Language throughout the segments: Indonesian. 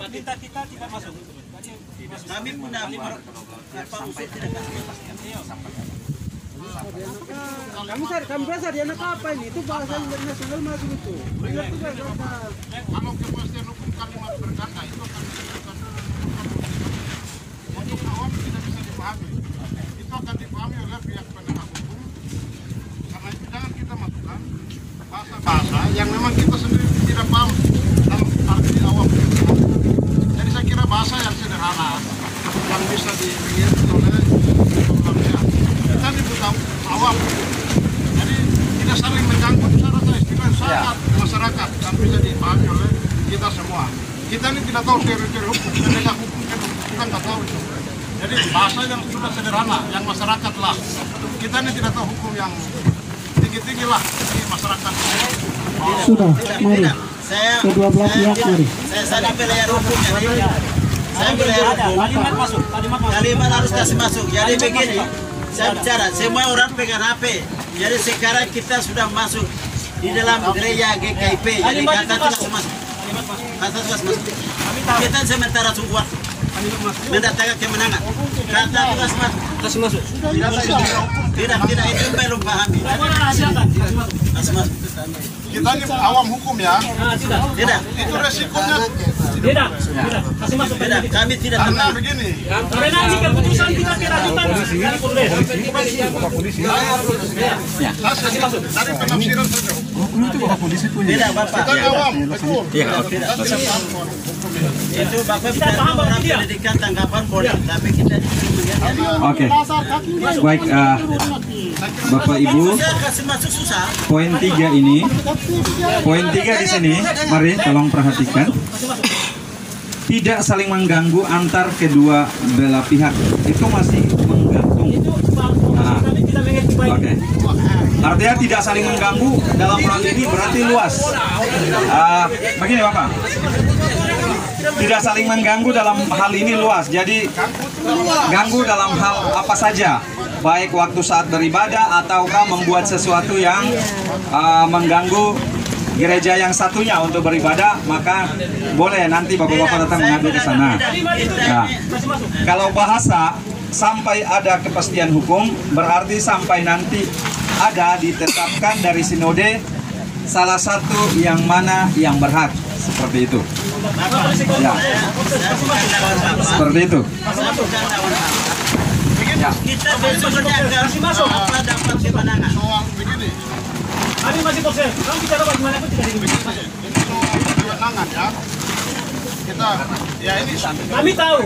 minta kita tidak masuk. Kami punya usul tidak Kami rasa dia nak apa ini? Itu bahasa nasional masuk itu. Kalau kepastian hukum kalimat berganda itu akan menunjukkan untuk awam tidak bisa dipahami. Itu akan dipahami oleh pihak penegak hukum. Karena itu jangan kita masukkan bahasa-bahasa yang memang kita sendiri tidak paham dalam arti awam. Jadi saya kira bahasa yang sederhana yang bisa dimengerti oleh manusia. Kita ini bukan awam. Jadi tidak saling mengganggu secara istilah sangat masyarakat dan bisa dipahami oleh kita semua. Kita ini tidak tahu teori-teori hukum, penegak hukum kita nggak tahu itu. Jadi bahasa yang sudah sederhana, yang masyarakat lah. Kita ini tidak tahu hukum yang tinggi-tinggi lah di masyarakat. Sudah, mari. Kedua belah pihak mari. Saya belajar hukum jadi saya belajar hukum. Kalimat harus kasih masuk. Jadi begini, saya bicara, semua orang pegang HP. Jadi sekarang kita sudah masuk di dalam gereja GKIP. Jadi kata itu masuk. Kata itu masuk. Kita sementara tunggu waktu. Mendatangkan kemenangan. Kata itu kasih masuk. Tidak itu belum pahami. Kasih masuk. Kita ini awam hukum ya. Tidak. Itu resikonya. Tidak. Kasih masuk. Tidak. Kami tidak Karena tenang. begini. Karena ini keputusan kita kerajutan dari polisi. Kasih masuk. Dari penafsiran saja. Hukum itu Bapak polisi punya. Tidak, Bapak. Kita awam, betul. Iya, oke. Kita tidak paham hukum ini. Itu Bapak bicara orang pendidikan tanggapan boleh, tapi kita Oke. Baik, Bapak Ibu, kasih masuk susah. poin 3 ini. Poin 3 di sini, mari tolong perhatikan. Tidak saling mengganggu antar kedua belah pihak. Itu masih menggantung. Nah, oke. Artinya tidak saling mengganggu dalam hal ini berarti luas. Begini Bapak. Tidak saling mengganggu dalam hal ini luas. Jadi ganggu dalam hal apa saja, baik waktu saat beribadah ataukah membuat sesuatu yang mengganggu gereja yang satunya untuk beribadah, maka boleh nanti bapak-bapak datang mengadu ke sana. Nah, kalau bahasa sampai ada kepastian hukum, berarti sampai nanti ada ditetapkan dari sinode salah satu yang mana yang berhak, seperti itu. Ya, seperti itu. Kita besok menjaga apa dapat kemenangan. Soal begini. Kami masih proses. Kami bicara bagaimana pun tidak Ini soal kewenangan ya. Kita ya ini. Kami tahu.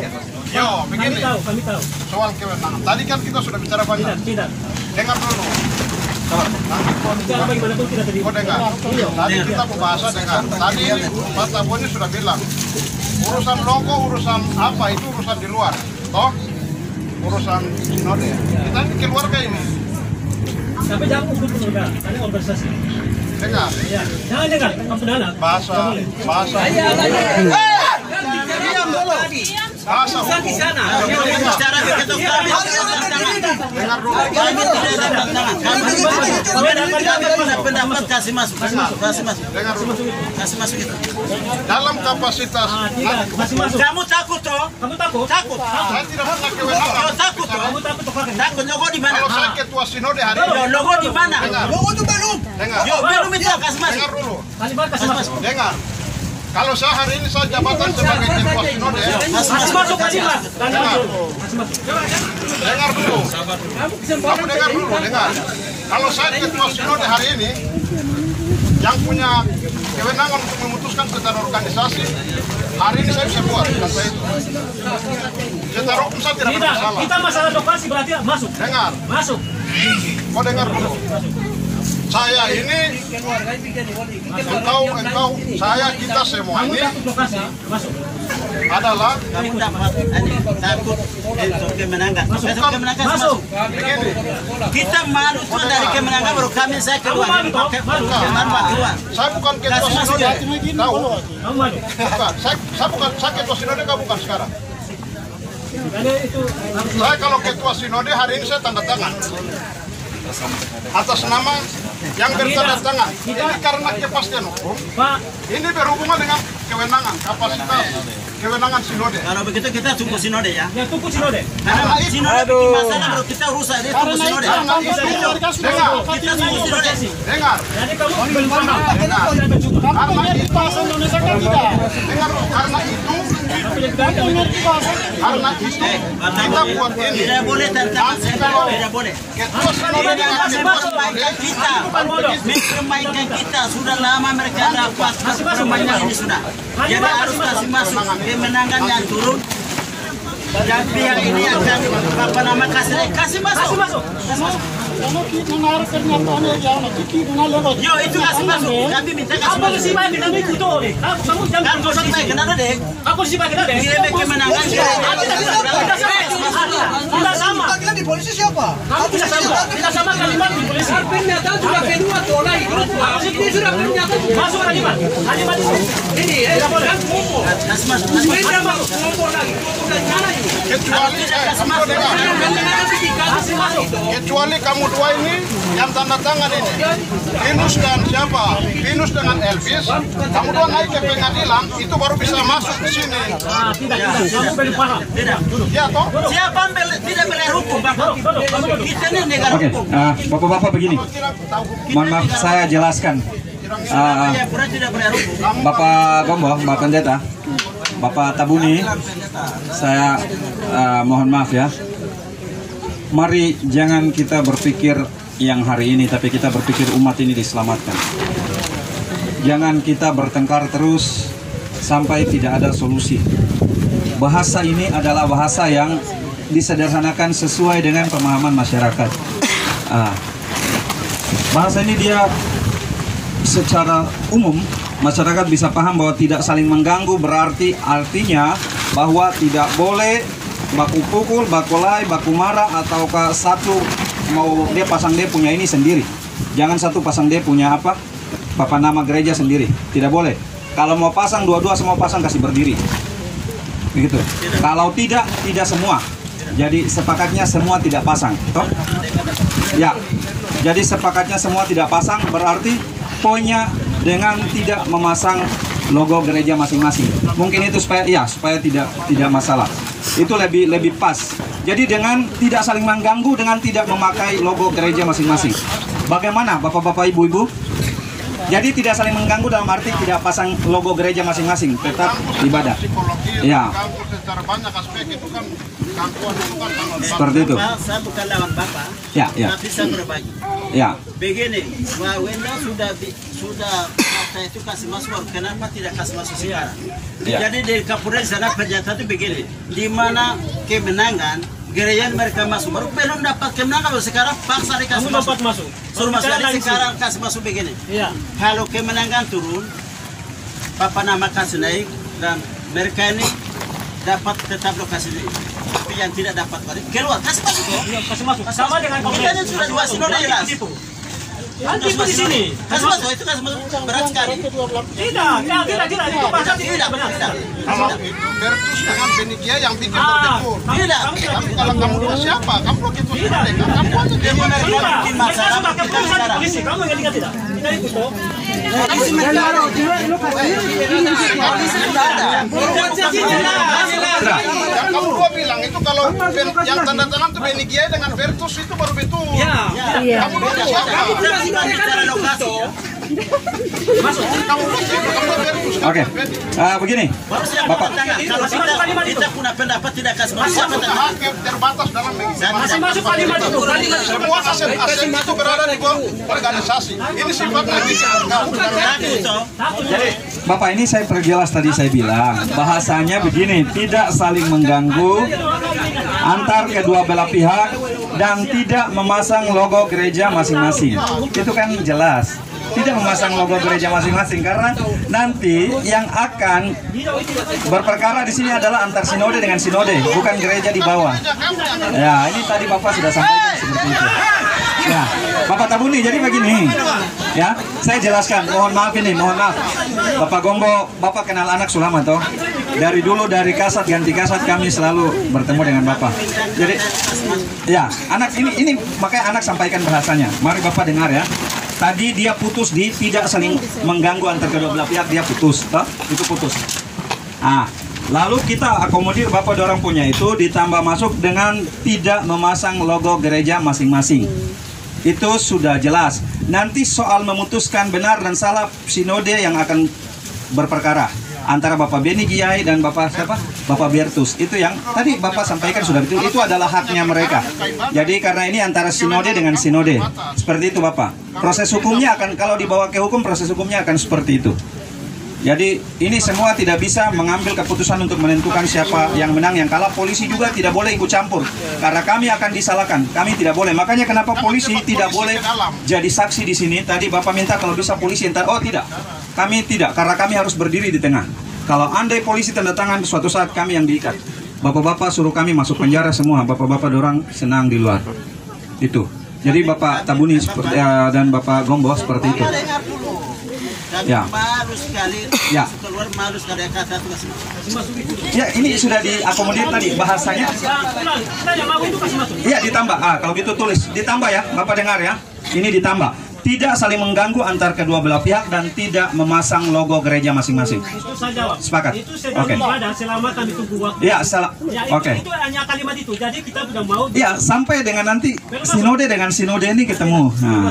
Yo, begini. Kami tahu. Soal kewenangan. Tadi kan kita sudah bicara banyak. Tidak. Dengar dulu. Bicara bagaimana pun tidak terima. Oh dengar. Tadi kita membahas dengar. Tadi Pak Taboni sudah bilang urusan logo, urusan apa itu urusan di luar. Toh urusan sinode. Kita ini keluarga ini. Tapi jangan ukur keluarga. Ini organisasi. Dengar. Ya. Jangan dengar. Kamu dalam. Bahasa. Bahasa hukum. Secara begitu kami Dengar dulu. kami punya pendapat kasih masuk. Dengar dulu. Kasih masuk itu. Dalam kapasitas Tidak. Masih masuk. Kamu takut toh? Kamu takut? Takut. saya tidak punya kewenangan. Kau takut toh? Kamu takut toh? Takut logo di mana? Kalau saya ketua sinode hari ini. Yo, logo di mana? Logo itu belum. Dengar. Yo, belum itu kasih masuk. Dengar dulu. Kalimat kasih masuk. Dengar. Kalau saya hari ini saya jabatan sebagai ketua sinode. Kasih masuk kalimat. Dengar. Kasih masuk. Dengar dulu. Kamu dengar dulu, dengar. Kalau saya ketua sinode hari ini, yang punya kewenangan untuk memutuskan secara organisasi, hari ini saya bisa buat. Kata itu. Secara hukum saya tidak Tidak. bermasalah. Kita masalah lokasi berarti masuk. Dengar. Masuk. Kau dengar dulu. Saya ini, engkau, saya, kita semua Kamu ini takut lokasi. Masuk. adalah Kamu takut untuk kemenangan. Besok kemenangan Masuk. begini. Kita malu tuh dari kemenangan baru kami saya keluar. Kamu malu toh? Malu. Kemenangan keluar. Saya bukan ketua Kasih masuk. sinode. Tahu? Kamu malu. Bukan. Saya ketua sinode, kau bukan sekarang. Karena itu harus Saya kalau ketua sinode hari ini saya tanda tangan atas nama yang bertanda tangan. Ini karena kepastian hukum. Pak. Ini berhubungan dengan kewenangan, kapasitas, kewenangan sinode. Kalau begitu kita tunggu sinode ya. Ya tunggu sinode. Karena sinode bikin masalah baru kita rusak, dia tunggu sinode. Karena itu Kita tunggu sinode. dengar. Jadi kamu belum paham. Karena itu bahasa Indonesia kan tidak. Dengar, karena itu kita buat ini. Tidak boleh tentang tidak boleh. Ketua sinode Ini dengan ketua sinode kita mempermainkan kita sudah lama mereka dapat permainan ini sudah. Jadi harus kasih masuk kemenangan yang turun. Dan pihak ini akan apa nama kasih masuk. Yo itu kasih masuk. Kami minta kasih Apa masuk. sih Pak kita ikut tuh deh. Kamu jangan Kan kosong baik kenapa deh? Aku sih Pak kita deh. Kirim kemenangan. Kita sama. Kita di polisi siapa? Kamu tidak sama. Kita sama kalimat di polisi. Pernyataan sudah kedua tuh lagi. Ini sudah pernyataan. Masuk kalimat. Kalimat itu. Ini Tidak boleh. Kasih masuk. sudah masuk. Ngomong lagi. Ngomong dari mana ini? kecuali kamu dengar. Kasih masuk. Kecuali kamu dua ini yang tanda tangan ini. Linus dan siapa? Linus dengan Elvis. Kamu dua naik ke pengadilan itu baru bisa masuk ke sini. Tidak. Kamu belum paham. Tidak. Ya toh? Siapa tidak bela hukum Bapak? Kita ini negara Oke, hukum. bapak-bapak begini. Mohon maaf, saya jelaskan. Ya pura tidak bela hukum. Bapak Gombo, Bapak Pendeta, Bapak Tabuni, saya mohon maaf ya. Mari jangan kita berpikir yang hari ini, tapi kita berpikir umat ini diselamatkan. Jangan kita bertengkar terus sampai tidak ada solusi. Bahasa ini adalah bahasa yang disederhanakan sesuai dengan pemahaman masyarakat. Bahasa ini dia secara umum masyarakat bisa paham bahwa tidak saling mengganggu, artinya bahwa tidak boleh baku pukul, baku lay, baku marah, ataukah satu mau dia pasang dia punya ini sendiri. Jangan satu pasang dia punya apa? Papan nama gereja sendiri. Tidak boleh. Kalau mau pasang dua-dua semua pasang kasih berdiri. Begitu. Kalau tidak semua. Jadi sepakatnya semua tidak pasang. Toh? Ya. Jadi sepakatnya semua tidak pasang berarti poinnya dengan tidak memasang logo gereja masing-masing. Mungkin itu supaya tidak masalah. Itu lebih pas. Jadi dengan tidak saling mengganggu, dengan tidak memakai logo gereja masing-masing. Bagaimana Bapak-bapak, Ibu-ibu? Jadi tidak saling mengganggu dalam arti tidak pasang logo gereja masing-masing, tetap ibadah. Psikologi, Ya. ganggu secara banyak aspek itu kan gangguan itu kan Seperti itu. Saya bukan lawan Bapak. Ya. Tapi saya berbagi. Ya. Begini, Pak Wenda sudah kata itu kasih masuk, kenapa tidak kasih masuk sekarang? Ya. Jadi di Kapolres sana pernyataan itu begini, di mana kemenangan gereja mereka masuk, baru belum dapat kemenangan, baru sekarang paksa dikasih Kamu dapat masuk. Suruh masuk, Bicara jadi langsung. sekarang kasih masuk begini. Iya. Kalau kemenangan turun, Papa nama kasih naik, dan mereka ini dapat tetap lokasi ini. Tapi yang tidak dapat balik, keluar, kasih masuk. Iya, kasih masuk. Sama dengan Kita ini sudah dua sinode jelas. Nanti di sini. Kasih masuk, itu kasih masuk berat sekali. Tidak. Itu bahasa tidak benar. kalau itu Bertus dengan Benikia yang bikin Ah, betul. Tidak. Tapi kalau kamu dua siapa? Kamu begitu sinode kan? Kamu aja dia mana? Tidak. Bikin Mereka masalah, sudah kita keputusan di sekarang. polisi. Kamu yang lihat tidak? Kita ikut toh. Yang kamu dua bilang itu kalau yang tanda tangan itu Benikia dengan Bertus itu baru betul. Kamu dua siapa? Kita sudah bicara lokasi. Kamu dua siapa? Kamu dua Bertus. Oke. Begini. Baru siapa Bapak. tangan? Kalau kita punya pendapat tidak kasih masuk, siapa Kamu tangan? hakim terbatas dalam Masih masuk kalimat itu. semua aset-aset itu berada di bawah organisasi. Ini sifatnya Takut toh. Bapak, ini saya perjelas tadi saya bilang bahasanya begini, tidak saling mengganggu antar kedua belah pihak dan tidak memasang logo gereja masing-masing. Itu kan jelas. Tidak memasang logo gereja masing-masing karena nanti yang akan berperkara di sini adalah antar sinode dengan sinode, bukan gereja di bawah. Ya, ini tadi Bapak sudah sampaikan seperti itu. Ya, Bapak Tabuni, jadi begini. Ya, saya jelaskan. Mohon maaf. Bapak Gombo, Bapak kenal anak Sulama toh? Dari dulu dari kasat ganti kasat kami selalu bertemu dengan Bapak. Jadi, ya, anak ini makanya anak sampaikan bahasanya. Mari Bapak dengar ya. Tadi dia putus di tidak saling mengganggu antar kedua belah pihak, dia putus, toh? Itu putus. Nah, lalu kita akomodir Bapak dorang punya itu ditambah masuk dengan tidak memasang logo gereja masing-masing. Itu sudah jelas. Nanti soal memutuskan benar dan salah sinode yang akan berperkara antara Bapak Beni Giai dan Bapak siapa? Bapak Bertus. Itu yang tadi Bapak sampaikan sudah betul. Itu adalah haknya mereka. Jadi karena ini antara sinode dengan sinode. Seperti itu Bapak. Proses hukumnya akan, kalau dibawa ke hukum, proses hukumnya akan seperti itu. Jadi ini semua tidak bisa mengambil keputusan untuk menentukan siapa yang menang, yang kalah. Polisi juga tidak boleh ikut campur karena kami akan disalahkan. Kami tidak boleh. Makanya kenapa polisi tidak boleh jadi saksi di sini. Tadi Bapak minta kalau bisa polisi entar. Oh tidak, kami tidak, karena kami harus berdiri di tengah. Kalau andai polisi tanda tangan, suatu saat kami yang diikat. Bapak-bapak suruh kami masuk penjara semua. Bapak-bapak dorang senang di luar. Itu. Jadi Bapak Tabuni dan Bapak Gombo seperti itu. Ya. Malu sekali, Ya. keluar malu sekali kata Ya, ini sudah diakomodir tadi bahasanya. Iya, ditambah. Kalau gitu tulis. Ditambah ya, Bapak dengar ya. Ini ditambah. Tidak saling mengganggu antar kedua belah pihak dan tidak memasang logo gereja masing-masing. Itu saya jawab. Sepakat? Itu sedang ibadah selama kami tunggu waktu. Ya, salah. Ya, Oke. itu hanya kalimat itu. Jadi kita sudah mau. Ya, sampai dengan nanti sinode dengan sinode ini ketemu. Nah.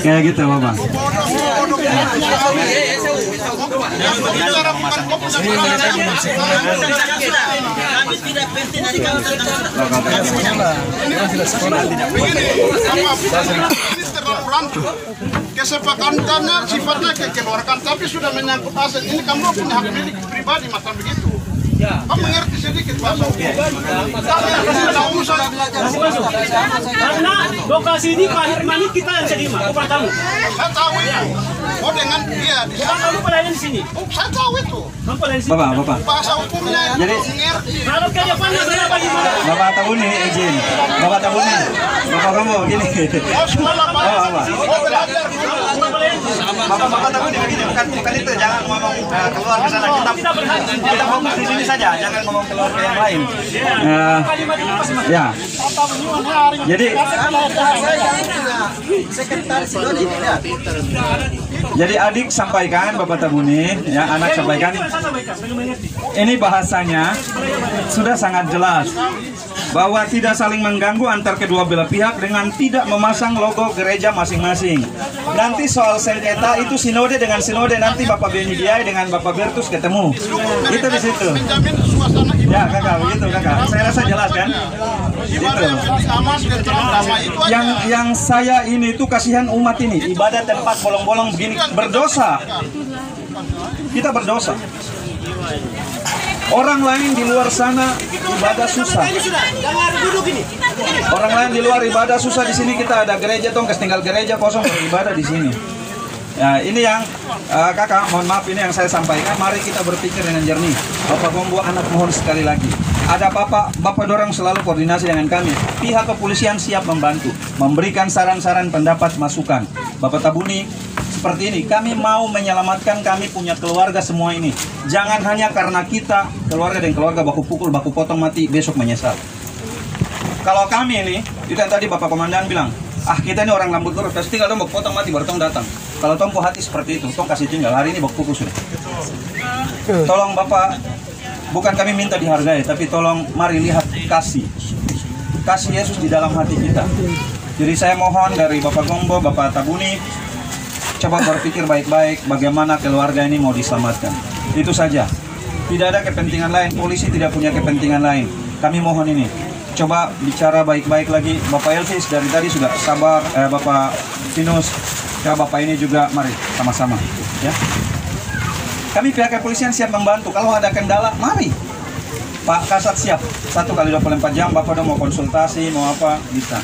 Kayak gitu, Bapak. kami tidak penting dari kamu. Ini terlalu rancu. Kesepakatannya sifatnya kekeluargaan, tapi sudah menyangkut aset. Ini kamu punya hak milik pribadi macam begitu. Kamu mengerti sedikit bahasa hukum. Karena lokasi ini Pak Hirmani kita yang terima, bukan kamu. Saya tahu itu. Oh dengan dia di Bukan sana. kamu pelayan di sini. Oh, saya tahu itu. Kamu pelayan di sini. Bapak. Bahasa hukumnya Jadi- mengerti. Kalau ke depannya saya bagaimana? Bapak Tabuni izin. Bapak Tabuni. Bapak Gombo gini. Oh, sekolah Pak. Oh, apa? Oh, belajar. Bapak Tabuni begini, bukan itu, jangan ngomong keluar ke sana. Kita fokus di sini saja, jangan ngomong keluar ke yang lain. Ya. Jadi Jadi adik sampaikan, Bapak Tabuni, ya anak sampaikan. Ini bahasanya sudah sangat jelas bahwa tidak saling mengganggu antar kedua belah pihak dengan tidak memasang logo gereja masing-masing. Nanti soal sengketa itu sinode dengan sinode, nanti Bapak Beni Giai dengan Bapak Bertus ketemu. Itu di situ. Menjamin suasana Ya kakak, begitu kakak. Saya rasa jelas kan? ibadah yang lebih aman dan damai itu aja. Yang saya ini tuh kasihan umat ini, ibadah tempat bolong-bolong begini, berdosa. Kita berdosa. Orang lain di luar sana ibadah susah. Orang lain di luar ibadah susah, di sini kita ada gereja tongkes, tinggal gereja kosong beribadah di sini. Ya, ini yang kakak, mohon maaf, ini yang saya sampaikan. Mari kita berpikir dengan jernih. Bapak Gombo, anak mohon sekali lagi. Ada Bapak dorang selalu koordinasi dengan kami. Pihak kepolisian siap membantu, memberikan saran-saran, pendapat, masukan. Bapak Tabuni, seperti ini, kami mau menyelamatkan, kami punya keluarga semua ini. Jangan hanya karena kita, keluarga dan keluarga baku pukul, baku potong mati, besok menyesal. Kalau kami ini, itu yang tadi Bapak Komandan bilang, kita ini orang lambut lurus, pasti tinggal dong baku potong mati, baru tong datang. Kalau tong hati seperti itu, tong kasih tinggal, hari ini baku pukul sudah. Tolong Bapak, bukan kami minta dihargai, tapi tolong mari lihat kasih Yesus di dalam hati kita. Jadi saya mohon dari Bapak Gombo, Bapak Tabuni, coba berpikir baik-baik bagaimana keluarga ini mau diselamatkan. Itu saja. Tidak ada kepentingan lain, polisi tidak punya kepentingan lain. Kami mohon ini. Coba bicara baik-baik lagi. Bapak Elvis dari tadi sudah sabar, Bapak Finus, ya Bapak ini juga, mari sama-sama. Ya. Kami pihak kepolisian siap membantu. Kalau ada kendala, mari. Pak Kasat siap. 1x24 jam, Bapak udah mau konsultasi, mau apa, bisa.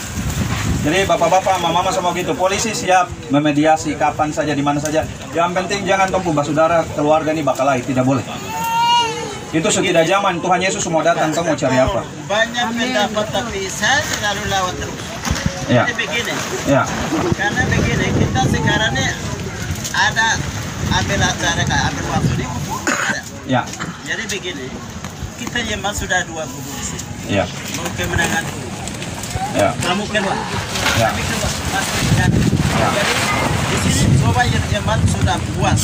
Jadi bapak-bapak, mama-mama semua gitu. Polisi siap memediasi kapan saja, di mana saja. Yang penting jangan tompu basudara keluarga ini bakalai, tidak boleh. Itu sudah zaman, Tuhan Yesus mau datang, kamu mau cari apa? Banyak pendapat tapi saya selalu lawan terus. Ya. Jadi begini, Ya. karena begini kita sekarang ini ada ambil acara, ambil waktu di kubu. Ada. Ya. Jadi begini, kita memang sudah 2 kubu di sini. Ya. Mau kemenangan. Ya. Kamu keluar. kami keluar masuk ke sana. Jadi di sini coba jemaat sudah buat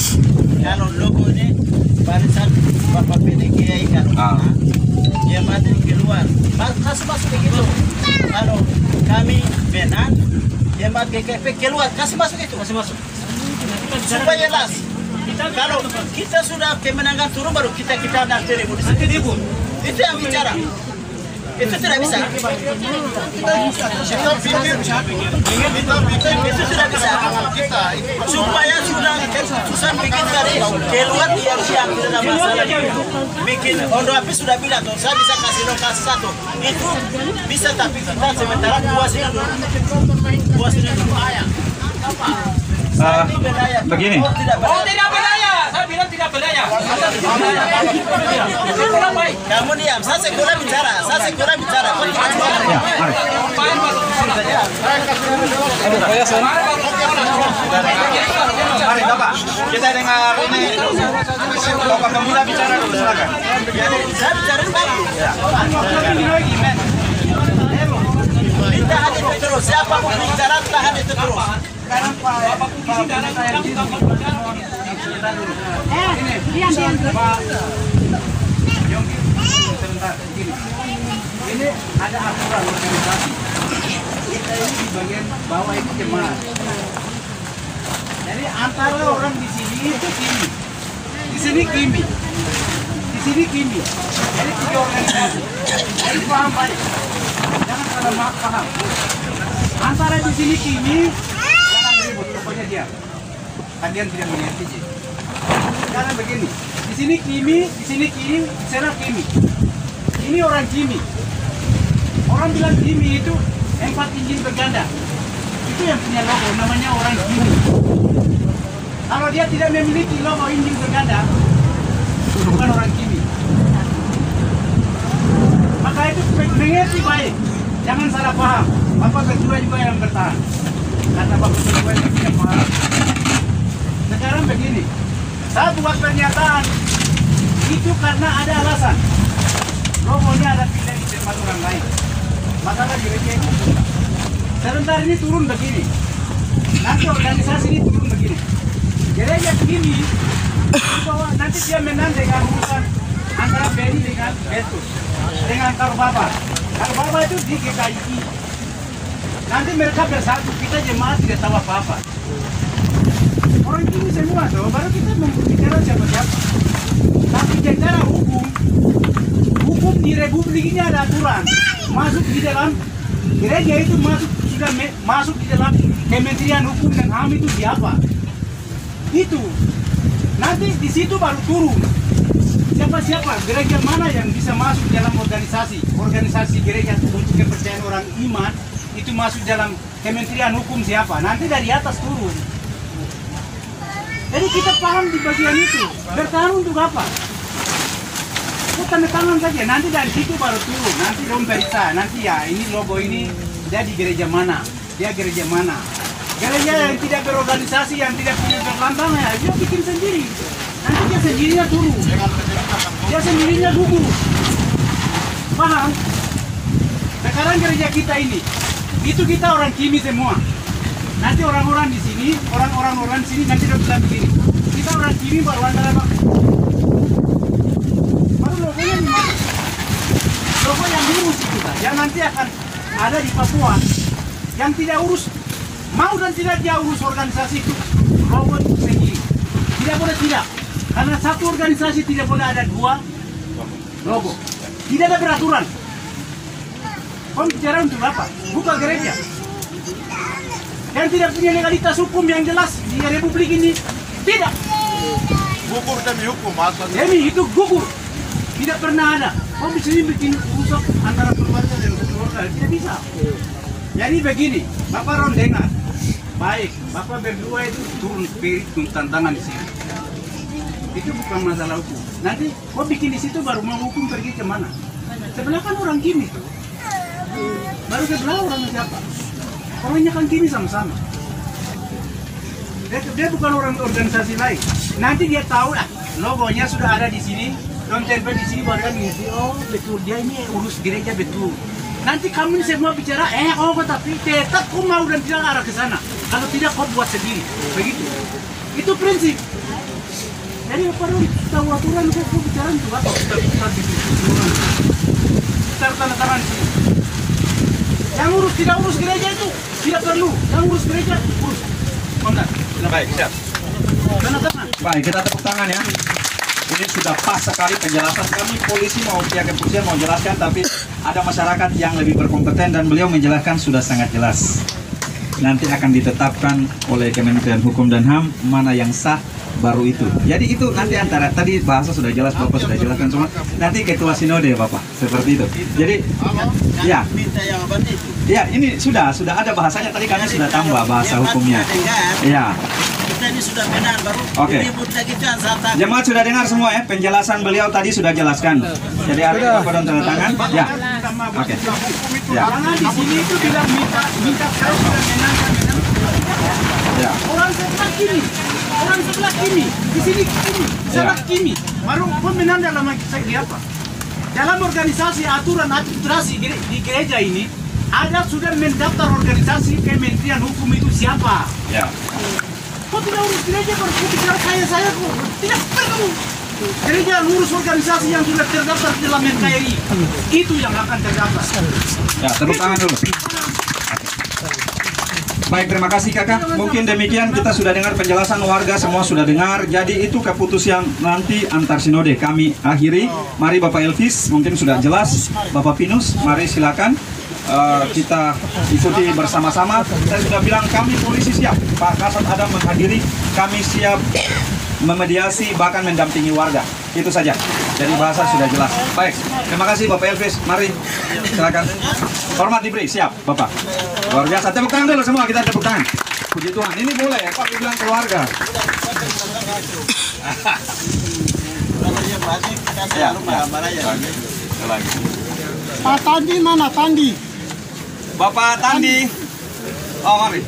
kalau logo ini barisan Bapak PDKI kalau jemaat ini keluar kasih begitu. Kalau kami menang jemaat GKP keluar kasih masuk itu supaya jelas. Kalau kita sudah kemenangan turun baru kita nak terima itu yang bicara. Itu tidak bisa. Itu tidak bisa. Supaya sudah susah bikin tadi keluar siang tidak masalah. Bikin Ondo Api sudah bilang tuh saya bisa kasih lokasi satu. Itu bisa tapi kita sementara puasin dulu. Begini. Oh tidak berdaya. Saya bilang tidak berdaya. Kamu diam. Saya sekolah bicara. Ya, mari Bapak, kita dengar ini Bapak Pemuda bicara dulu, silakan. Saya bicara baru. Minta hadir terus. Siapa mau bicara tahan itu terus. Ini ada aturan organisasi. Kita ini di bagian bawah itu jemaat. Jadi antara orang di sini itu kimi, di sini kimi, di sini kimi. Jadi 3 organisasi. Jadi paham baik. Jangan salah paham. Antara di sini kimi, jangan ribut. Pokoknya dia. Kalian tidak mengerti sih. Jangan begini. Di sini kimi, di sini kimi, di sana kimi. Ini orang kimi. Orang bilang kimi itu 4 injin berganda. Itu yang punya logo, namanya orang kimi. Kalau dia tidak memiliki logo injin berganda, bukan orang kimi. Maka itu mengerti baik. Jangan salah paham. Bapak Ketua juga yang bertahan. Kata Bapak Ketua yang tidak paham. Sekarang begini. Saya buat pernyataan. Itu karena ada alasan. Logonya ada pindah di tempat orang lain. Masalah gereja itu sebentar ini turun begini. Nanti organisasi ini turun begini. Gereja begini, bahwa nanti dia menang dengan urusan antara Beni dengan Betus, dengan Karbaba. Karbaba itu di GKI. Nanti mereka bersatu, kita jemaat tidak tahu apa-apa. Orang ini semua tuh, baru kita membicara siapa-siapa. Tapi secara hukum di Republik ini ada aturan. Masuk di dalam gereja itu sudah masuk di dalam Kementerian Hukum dan HAM itu siapa? Itu nanti di situ baru turun siapa gereja mana yang bisa masuk dalam organisasi gereja untuk kepercayaan orang iman itu masuk dalam Kementerian Hukum siapa? Nanti dari atas turun. Jadi kita paham di bagian itu. Bertahan untuk apa? Tanda tangan saja, nanti dari situ baru turun, nanti dong periksa, nanti ya ini logo ini dia di gereja mana, dia gereja mana. Gereja yang tidak berorganisasi, yang tidak punya berlambang ya, dia bikin sendiri. Nanti dia sendirinya turun, dia sendirinya gugur. Paham? Sekarang gereja kita ini, itu kita orang kimi semua. Nanti orang-orang di sini, orang-orang di sini nanti udah bilang begini. Kita orang kimi baru antara logonya di mana? Logo yang urus kita, yang nanti akan ada di Papua, yang tidak urus, mau dan tidak dia urus organisasi itu, logo itu sendiri. Tidak boleh tidak, karena satu organisasi tidak boleh ada 2 logo. Tidak ada peraturan. Kamu bicara untuk apa? Buka gereja. Yang tidak punya legalitas hukum yang jelas di Republik ini, tidak. Gugur demi hukum, asal Demi itu gugur. Tidak pernah ada. Kok bisa bikin rusak antara keluarga dan keluarga? Tidak bisa. Jadi begini, Bapak Ron dengar. Baik, Bapak berdua itu turun spirit tantangan di sini. Itu bukan masalah hukum. Nanti kok bikin di situ baru mau hukum pergi ke mana? Sebelah kan orang kimi tuh. Baru sebelah orang siapa? Orangnya kan kimi sama-sama. Dia bukan orang organisasi lain. Nanti dia tahu lah, logonya sudah ada di sini. Don tempel di sini baru kan ngerti, oh betul dia ini urus gereja betul. Nanti kamu ini semua bicara, tapi tetap kau mau dan tidak arah ke sana. Kalau tidak kau buat sendiri, begitu. Itu prinsip. Jadi apa dong? Tahu aturan kau bicara itu apa? Kita tanda tangan sini. Yang urus tidak urus gereja itu tidak perlu. Yang urus gereja urus. Komandan. Baik, siap. Tanda tangan. Baik, kita tepuk tangan ya. Ini sudah pas sekali penjelasan kami, polisi mau pihak kepolisian mau jelaskan, tapi ada masyarakat yang lebih berkompeten dan beliau menjelaskan sudah sangat jelas. Nanti akan ditetapkan oleh Kementerian Hukum dan HAM mana yang sah, baru itu. Jadi itu nanti antara tadi bahasa sudah jelas, Bapak sudah jelaskan semua. Nanti ketua sinode Bapak, seperti itu. Jadi ya. Minta yang apa itu? Ya, ini sudah ada bahasanya, tadi kami sudah tambah bahasa hukumnya. Ya. Kita ini sudah benar baru Oke. ribut lagi kan saat Jemaat sudah dengar semua ya, penjelasan beliau tadi sudah jelaskan. Jadi ada Bapak dan tanda tangan. Ya. Oke. Ya. Jangan di sini itu tidak minta saya sudah menangkan. Ya. Orang sebelah kini, di sini kini, sebelah kini. Baru pemenang dalam segi apa? Dalam organisasi aturan administrasi di gereja ini ada sudah mendaftar organisasi Kementerian Hukum itu siapa? Ya. Kau tidak urus gereja baru kau bicara saya kok tidak perlu. Gereja urus organisasi yang sudah terdaftar di dalam NKRI itu yang akan terdaftar. Ya, tepuk tangan dulu. Baik, terima kasih kakak. Mungkin demikian kita sudah dengar penjelasan warga, semua sudah dengar. Jadi itu keputusan nanti antar sinode kami akhiri. Mari Bapak Elvis, mungkin sudah jelas. Bapak Pinus, mari silakan. Kita ikuti bersama-sama. Saya sudah bilang kami polisi siap. Pak Kasat Adam menghadiri, kami siap memediasi bahkan mendampingi warga. Itu saja. Jadi bahasa sudah jelas. Baik, terima kasih Bapak Elvis. Mari silakan. Hormat diberi, siap Bapak. Luar biasa. Tepuk tangan dulu semua, kita tepuk tangan. Puji Tuhan. Ini boleh Pak bilang keluarga. kalau dia berarti kita selalu marah-marah ya. Pak Tandi mana Tandi? Bapak Tandi. Oh, mari.